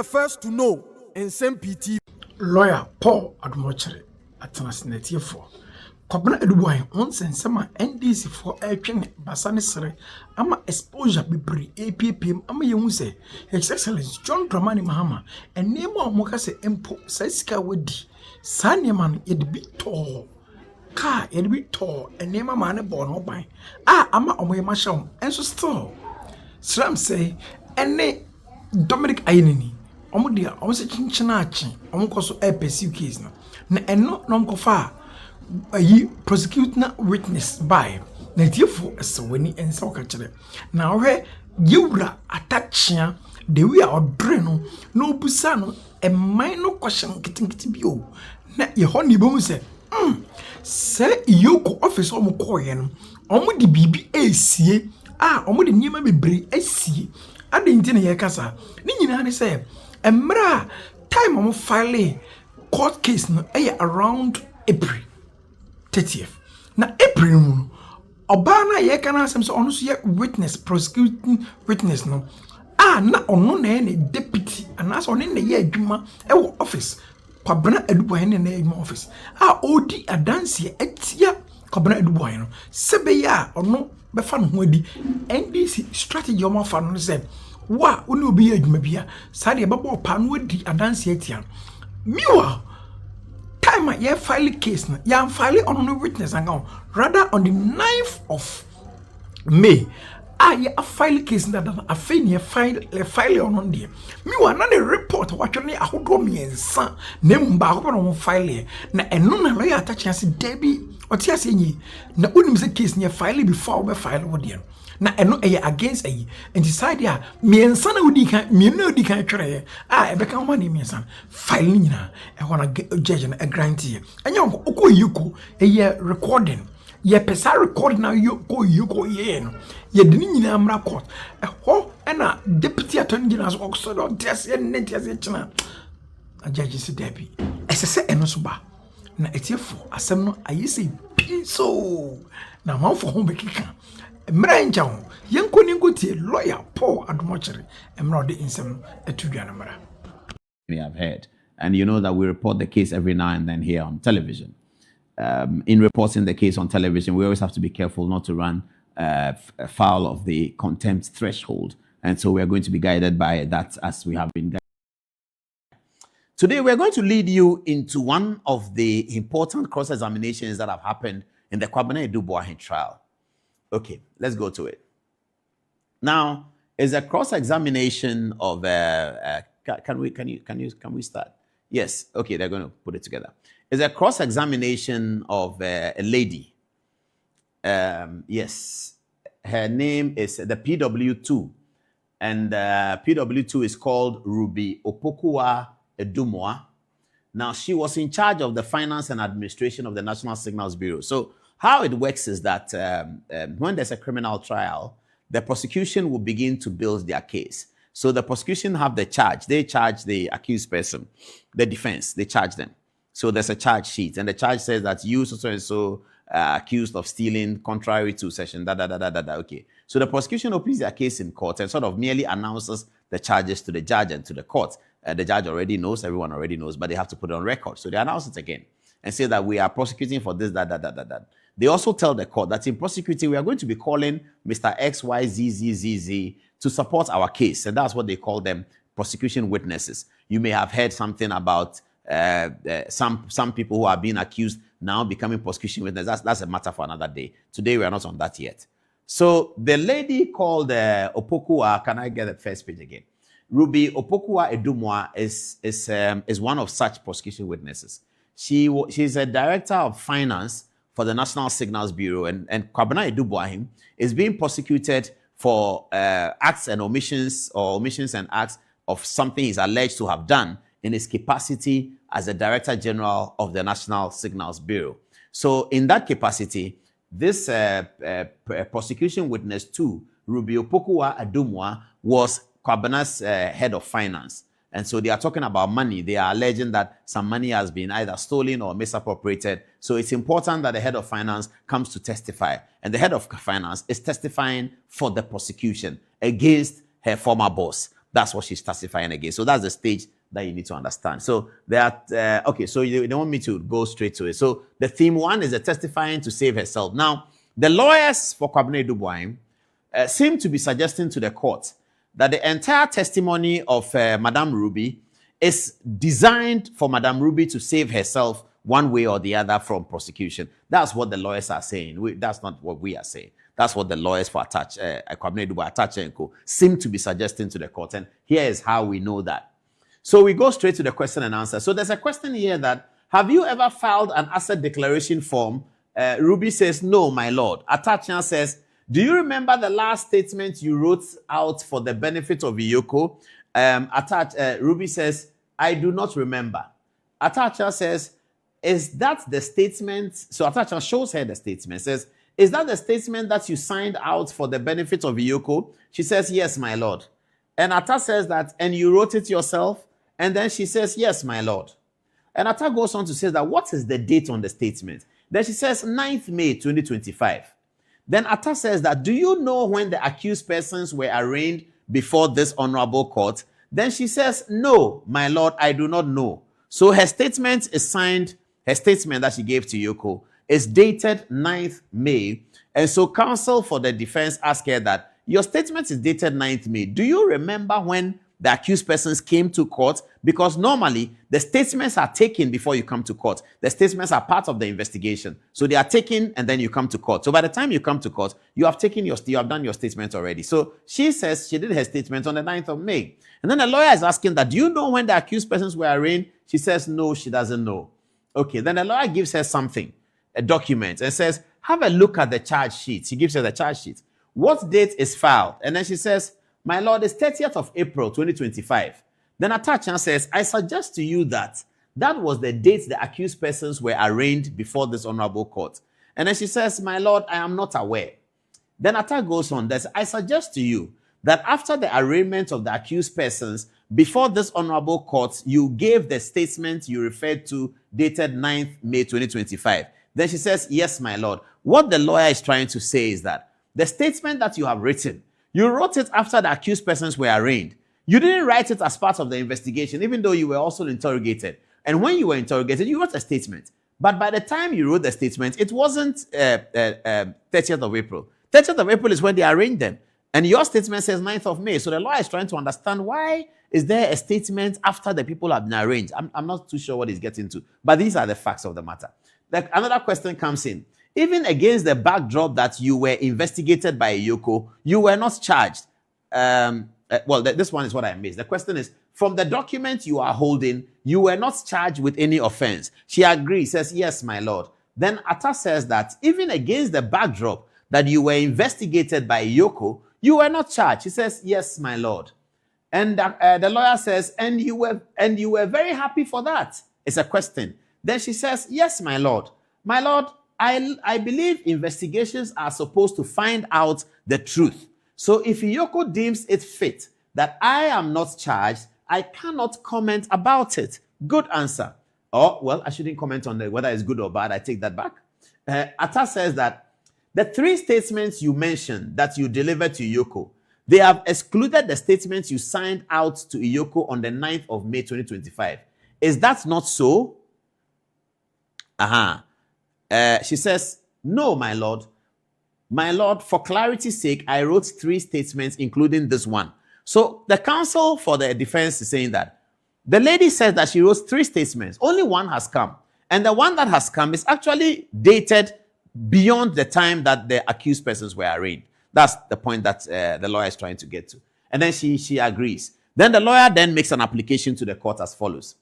the first to know. Nsem-Pii. Lawyer Paul Admochere Atanasnetie for Kwabena Eduboy on Sensema NDC for Airtrain Basani Sere ama exposure bebre APPM ama yehu say His Excellency John Dramani Mahama and name of Mokase Empo Sasika Wedi Sanyaman Edbi Tall Car Edbi Tall and name a man born no by ama omoye masham and so still Sram say ene Dominic Ainini omo dia omo se chinchina achi omo koso pursue case na eno no mkofa ayi prosecute na witness by na tiefo esewani ensa okachire na ohwe yewura Atta Akyea de wi a odre no na obusa no emman no question kitinkiti bio na ye ho ni bomu se yoko office omo koye no omo di bibi esie omo de niema bebre esie ade nti na ye kasa ni nyina ne se emra time omo file court case no around April 30th. Na April mu oba na ye kana asem so ono so ye witness prosecuting witness no na ono na ye deputy anaso ono na ye adwuma wo office Kwabena Eduboy na adwuma office odi adanse etia Kwabena Eduboy no sebe ya ono befa no ho adi NDC strategy omo fa no se wa oni obi ye adwuma bia sa de bebo pa no adi adanse etia miwa time ye file case na ya file on no witness and rather on the 9th of May ye file case na a fine file on there miwa na the report watchone ahodo miensa na mba akọ no file na eno na lawyer Atta Akyea se debi oti ase nyi na onim se case na file before we file wo there na eno against and decide ya miensa na odi kan mienu odi kan twere ebeka ho na miensa file ni nyina na judge na grant ye anya ko yiko recording ye pesa record na yiko ye no ye de ni nyina amra court ho na deputy attorney general so oxo test ye net ye china a judge se debi esese eno so ba na etiefo asem no ayese so na manfo ho bekika Mranjaw yenkoni ngotie lawyer Paul Admochere emrode insem etudwa na mara. We have heard, and you know that we report the case every now and then here on television. In reporting the case on television, we always have to be careful not to run foul of the contempt threshold, and so we are going to be guided by that as we have been guided. Today, we are going to lead you into one of the important cross-examinations that have happened in the Kwabena Eduboy trial. Okay, let's go to it. Now, is a cross-examination of can we start? Yes. Okay, they're going to put it together. It's a cross-examination of a lady. Yes, her name is the PW2, and PW2 is called Ruby Opokuwa Edumwa. Now, she was in charge of the finance and administration of the National Signals Bureau. So how it works is that when there's a criminal trial, the prosecution will begin to build their case. So the prosecution have the charge. They charge the accused person, the defense, they charge them. So there's a charge sheet, and the charge says that you so accused of stealing contrary to section Okay. So the prosecution opens their case in court and sort of merely announces the charges to the judge and to the court. The judge already knows, everyone already knows, but they have to put it on record. So they announce it again and say that we are prosecuting for this, that. They also tell the court that in prosecuting, we are going to be calling Mr. XYZZZZ to support our case. And that's what they call them, prosecution witnesses. You may have heard something about some people who are being accused now becoming prosecution witnesses. That's a matter for another day. Today, we are not on that yet. So the lady called Opokuwa, can I get the first page again? Ruby Opokuwa Edumwa is one of such prosecution witnesses. She's a director of finance for the National Signals Bureau, and Kwabena Eduboy is being prosecuted for acts and omissions, or omissions and acts of something he's alleged to have done in his capacity as the Director General of the National Signals Bureau. So in that capacity, this prosecution witness too, Ruby Opokuwa Edumwa, was Kwabena's head of finance. And so they are talking about money. They are alleging that some money has been either stolen or misappropriated. So it's important that the head of finance comes to testify. And the head of finance is testifying for the prosecution against her former boss. That's what she's testifying against. So that's the stage that you need to understand. So that okay, so you don't want me to go straight to it. So the theme one is the testifying to save herself. Now, the lawyers for Kwabena Dubois seem to be suggesting to the court that the entire testimony of Madame Ruby is designed for Madame Ruby to save herself one way or the other from prosecution. That's what the lawyers are saying. That's not what we are saying. That's what the lawyers for Kwabena Dubois, Atta Akyea and Co. seem to be suggesting to the court. And here is how we know that. So we go straight to the question and answer. So there's a question here that, have you ever filed an asset declaration form? Ruby says, no, my lord. Atta Akyea says, do you remember the last statement you wrote out for the benefit of Iyoko? Ruby says, I do not remember. Atta Akyea says, is that the statement? So Atta Akyea shows her the statement, says, is that the statement that you signed out for the benefit of Iyoko? She says, yes, my lord. And Atta says that, and you wrote it yourself? And then she says, yes, my lord. And Atta goes on to say that, what is the date on the statement? Then she says, 9th May 2025. Then Atta says that, do you know when the accused persons were arraigned before this honorable court? Then she says, no, my lord, I do not know. So her statement is signed, her statement that she gave to Iyoko is dated 9th May. And so counsel for the defense asked her that, your statement is dated 9th May. Do you remember when the accused persons came to court? Because normally the statements are taken before you come to court. The statements are part of the investigation. So they are taken and then you come to court. So by the time you come to court, you have done your statement already. So she says she did her statement on the 9th of May. And then the lawyer is asking that, do you know when the accused persons were arraigned? She says, no, she doesn't know. Okay, then the lawyer gives her something, a document, and says, have a look at the charge sheet. He gives her the charge sheet. What date is filed? And then she says, my lord, it's 30th of April, 2025. Then Atta Akyea says, I suggest to you that that was the date the accused persons were arraigned before this honorable court. And then she says, my lord, I am not aware. Then Atta goes on, I suggest to you that after the arraignment of the accused persons before this honorable court, you gave the statement you referred to dated 9th May 2025. Then she says, yes, my lord. What the lawyer is trying to say is that the statement that you have written, you wrote it after the accused persons were arraigned. You didn't write it as part of the investigation, even though you were also interrogated. And when you were interrogated, you wrote a statement. But by the time you wrote the statement, it wasn't 30th of April. 30th of April is when they arraigned them. And your statement says 9th of May. So the lawyer is trying to understand, why is there a statement after the people have been arraigned? I'm not too sure what he's getting to. But these are the facts of the matter. Another question comes in. Even against the backdrop that you were investigated by Iyoko, you were not charged. This one is what I missed. The question is, from the document you are holding, you were not charged with any offense. She agrees, says, yes, my lord. Then Atta says that even against the backdrop that you were investigated by Iyoko, you were not charged. She says, yes, my lord. And the lawyer says, and you were very happy for that. It's a question. Then she says, yes, my lord. My lord, I believe investigations are supposed to find out the truth. So if Iyoko deems it fit that I am not charged, I cannot comment about it. Good answer. Oh, well, I shouldn't comment on whether it's good or bad. I take that back. Atta says that the 3 statements you mentioned that you delivered to Iyoko, they have excluded the statements you signed out to Iyoko on the 9th of May 2025. Is that not so? She says, no, my lord. My lord, for clarity's sake, I wrote 3 statements, including this one. So the counsel for the defense is saying that the lady says that she wrote 3 statements. Only one has come. And the one that has come is actually dated beyond the time that the accused persons were arraigned. That's the point that the lawyer is trying to get to. And then she agrees. Then the lawyer then makes an application to the court as follows.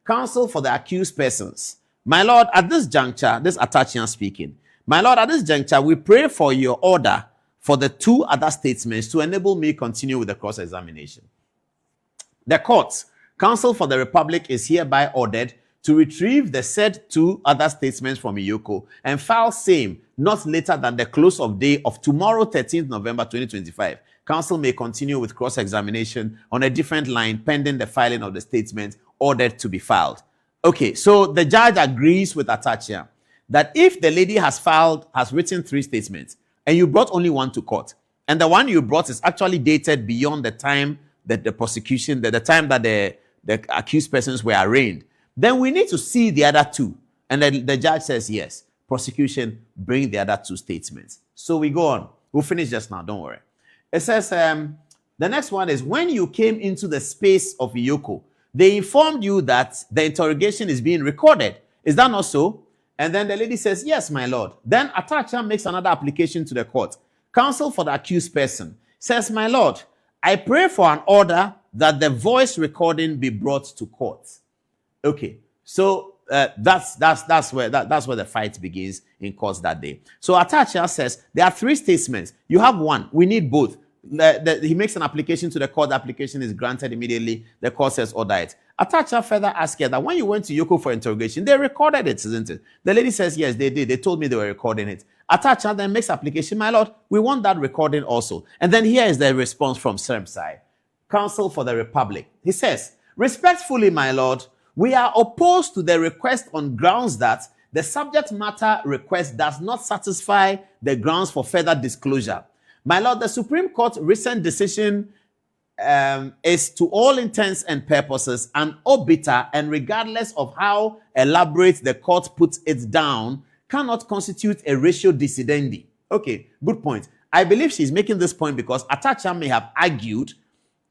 Counsel for the accused persons. My lord, at this juncture, this Atta Akyea speaking. My lord, at this juncture, we pray for your order for the 2 other statements to enable me continue with the cross-examination. The court, counsel for the Republic, is hereby ordered to retrieve the said 2 other statements from Iyoko and file same not later than the close of day of tomorrow, 13th November 2025. Counsel may continue with cross-examination on a different line pending the filing of the statement ordered to be filed. Okay, so the judge agrees with Atta Akyea that if the lady has written 3 statements and you brought only one to court, and the one you brought is actually dated beyond the time the prosecution, the time that the accused persons were arraigned, then we need to see the other two. And then the judge says, yes, prosecution, bring the other two statements. So we go on. We'll finish just now, don't worry. It says, the next one is, when you came into the space of Iyoko, they informed you that the interrogation is being recorded. Is that not so? And then the lady says, yes, my lord. Then Atta Akyea makes another application to the court. Counsel for the accused person says, my lord, I pray for an order that the voice recording be brought to court. Okay, so that's where the fight begins in court that day. So Atta Akyea says there are three statements. You have one. We need both. He makes an application to the court. The application is granted immediately. The court says order it. Atta Akyea further asks her that when you went to Iyoko for interrogation, they recorded it, isn't it? The lady says, yes, they did. They told me they were recording it. Atta Akyea then makes application, my lord, we want that recording also. And then here is the response from Nsem-Pii, counsel for the Republic. He says, respectfully, my lord, we are opposed to the request on grounds that the subject matter request does not satisfy the grounds for further disclosure. My lord, the Supreme Court recent decision is to all intents and purposes an obiter, and regardless of how elaborate the court puts it down, cannot constitute a ratio decidendi. Okay, good point. I believe she's making this point because Atta Akyea may have argued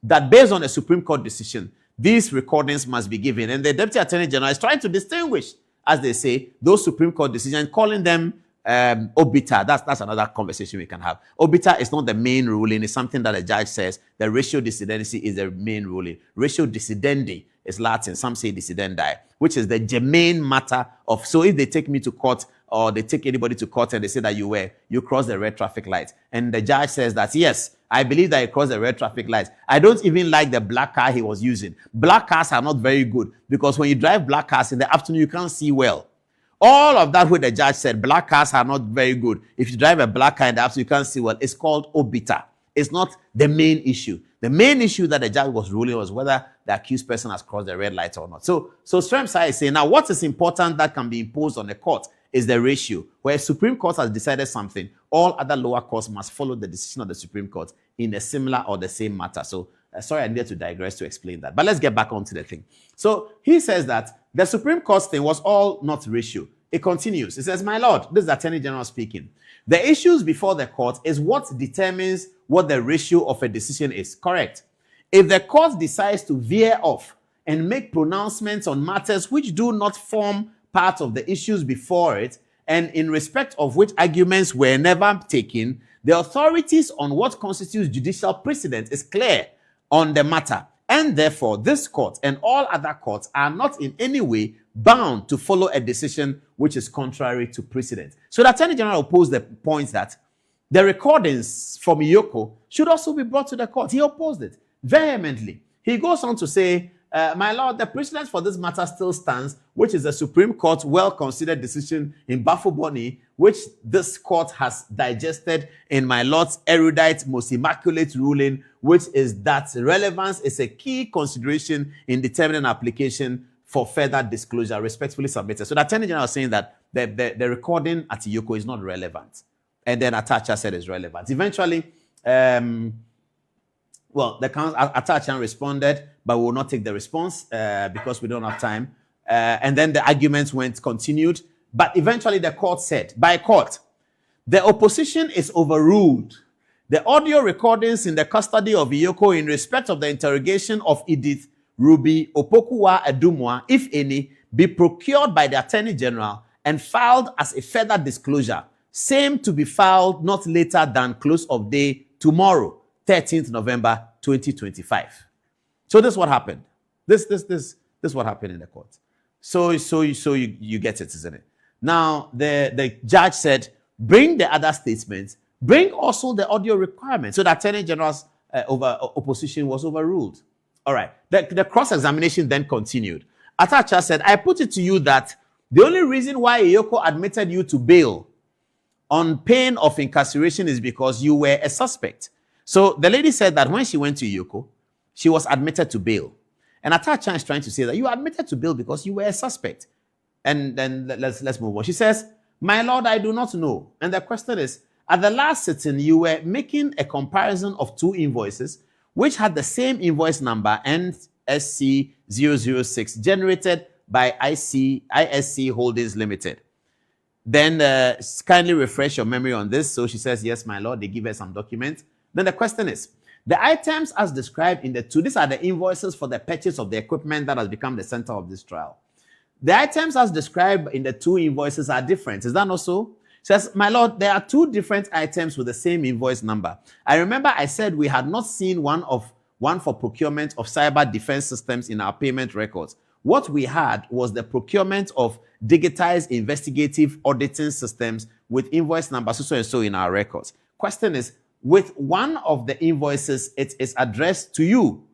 that based on a Supreme Court decision, these recordings must be given. And the Deputy Attorney General is trying to distinguish, as they say, those Supreme Court decisions, calling them obiter. That's another conversation we can have. Obiter is not the main ruling. It's something that a judge says. The ratio decidendi is the main ruling. Ratio decidendi is Latin. Some say decidendi, which is the germane matter of. So if they take me to court or they take anybody to court and they say that you crossed the red traffic light, and the judge says that, yes, I believe that he crossed the red traffic lights. I don't even like the black car he was using. Black cars are not very good because when you drive black cars in the afternoon, you can't see well. All of that, what the judge said, black cars are not very good. If you drive a black car in the afternoon, you can't see well. It's called obiter. It's not the main issue. The main issue that the judge was ruling was whether the accused person has crossed the red light or not. So Nsem-Pii is saying, now what is important that can be imposed on the court is the ratio. Where Supreme Court has decided something, all other lower courts must follow the decision of the Supreme Court in a similar or the same matter. So sorry, I needed to digress to explain that. But let's get back onto the thing. So he says that the Supreme Court's thing was all not ratio. It continues. It says, my lord, this is the Attorney General speaking. The issues before the court is what determines what the ratio of a decision is. Correct. If the court decides to veer off and make pronouncements on matters which do not form part of the issues before it, and in respect of which arguments were never taken, the authorities on what constitutes judicial precedent is clear on the matter. And therefore, this court and all other courts are not in any way bound to follow a decision which is contrary to precedent. So the Attorney General opposed the point that the recordings from Iyoko should also be brought to the court. He opposed it vehemently. He goes on to say, my lord, the precedent for this matter still stands, which is the Supreme Court's well-considered decision in Bafuboni, which this court has digested in my lord's erudite, most immaculate ruling, which is that relevance is a key consideration in determining application for further disclosure, respectfully submitted. So the Attorney General is saying that the recording at Iyoko is not relevant. And then Atta Akyea said it's relevant. Eventually, the Atta Akyea responded, but we will not take the response because we don't have time. And then the arguments continued. But eventually the court said, by court, the opposition is overruled. The audio recordings in the custody of Iyoko in respect of the interrogation of Edith Ruby Opokuwa-Edumwa, if any, be procured by the Attorney General and filed as a further disclosure, same to be filed not later than close of day tomorrow, 13th November 2025. So this is what happened. This is what happened in the court. So you get it, isn't it? Now the judge said, bring the other statements, bring also the audio requirements. So the Attorney General's opposition was overruled. All right. The cross-examination then continued. Atta Akyea said, I put it to you that the only reason why Iyoko admitted you to bail on pain of incarceration is because you were a suspect. So the lady said that when she went to Iyoko, she was admitted to bail. And Atta Akyea is trying to say that you admitted to bail because you were a suspect. And then let's move on. She says, my lord, I do not know. And the question is, at the last sitting, you were making a comparison of two invoices, which had the same invoice number NSC006 generated by ISC Holdings Limited. Then kindly refresh your memory on this. So she says, yes, my lord. They give her some documents. Then the question is, the items as described in the two, these are the invoices for the purchase of the equipment that has become the center of this trial. The items as described in the two invoices are different. Is that not so? Says, my lord, there are two different items with the same invoice number. I remember I said we had not seen one for procurement of cyber defense systems in our payment records. What we had was the procurement of digitized investigative auditing systems with invoice number so and so in our records. Question is, with one of the invoices, it is addressed to you.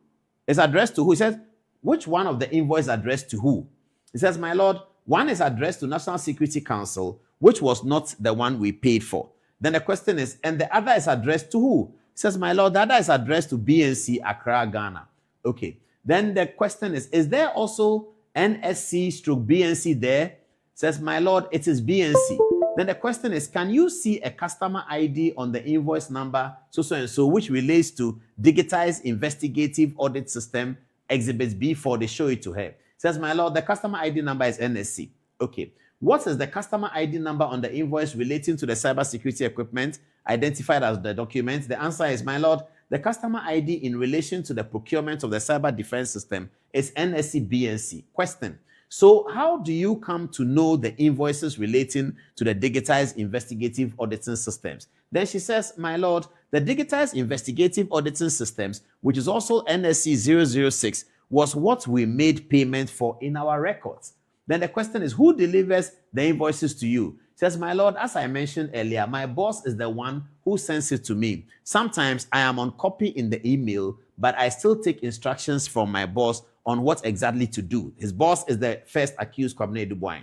It's addressed to who? He says, which one of the invoice addressed to who? He says, my lord, one is addressed to National Security Council, which was not the one we paid for. Then the question is, and the other is addressed to who? He says, my lord, the other is addressed to BNC Accra, Ghana. Okay. Then the question is there also NSC/BNC there? Says, my lord, it is BNC. Then the question is, can you see a customer ID on the invoice number so and so, which relates to digitized investigative audit system, exhibits B4? They show it to her. Says, my lord, the customer ID number is NSC. Okay. What is the customer ID number on the invoice relating to the cybersecurity equipment identified as the document? The answer is, my lord, the customer ID in relation to the procurement of the cyber defense system is NSC-BNC. Question. So how do you come to know the invoices relating to the digitized investigative auditing systems? Then she says, my lord, the digitized investigative auditing systems, which is also NSC006, was what we made payment for in our records. Then the question is, who delivers the invoices to you? Says, my lord, as I mentioned earlier, my boss is the one who sends it to me. Sometimes I am on copy in the email, but I still take instructions from my boss on what exactly to do. His boss is the first accused, Kwabena Dubois.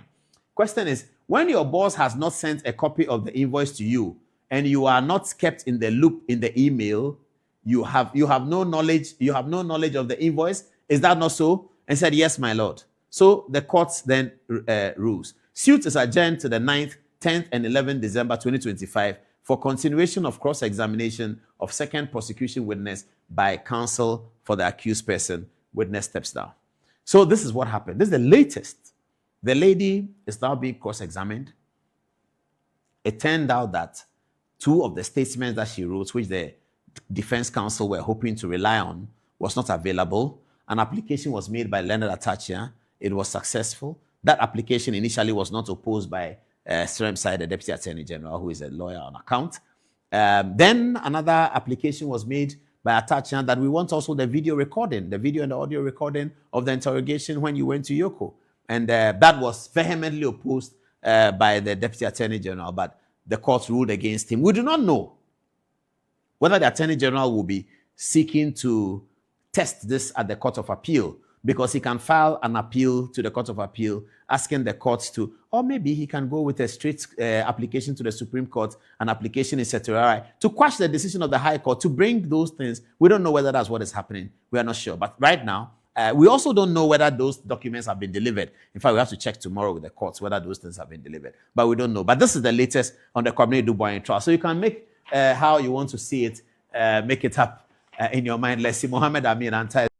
Question is, when your boss has not sent a copy of the invoice to you and you are not kept in the loop in the email, you have no knowledge of the invoice. Is that not so? And said, yes, my lord. So the court then rules. Suit is adjourned to the 9th, 10th, and 11th December 2025 for continuation of cross-examination of second prosecution witness by counsel for the accused person. Witness steps down. So this is what happened. This is the latest. The lady is now being cross-examined. It turned out that two of the statements that she wrote, which the defense counsel were hoping to rely on, was not available. An application was made by Leonard Atta Akyea. It was successful. That application initially was not opposed by Nsem-Pii, the Deputy Attorney General, who is a lawyer on account. Then another application was made by Atta Akyea that we want also the video recording, the video and the audio recording of the interrogation when you went to Yoko. And that was vehemently opposed by the Deputy Attorney General, but the court ruled against him. We do not know whether the Attorney General will be seeking to test this at the Court of Appeal, because he can file an appeal to the Court of Appeal asking the courts to, or maybe he can go with a straight application to the Supreme Court, an application in certiorari, to quash the decision of the High Court, to bring those things. We don't know whether that's what is happening. We are not sure. But right now, we also don't know whether those documents have been delivered. In fact, we have to check tomorrow with the courts whether those things have been delivered. But we don't know. But this is the latest on the Kwabena Dubois trial. So you can make how you want to see it, make it up in your mind. Let's see, Mohammed Amin Antai.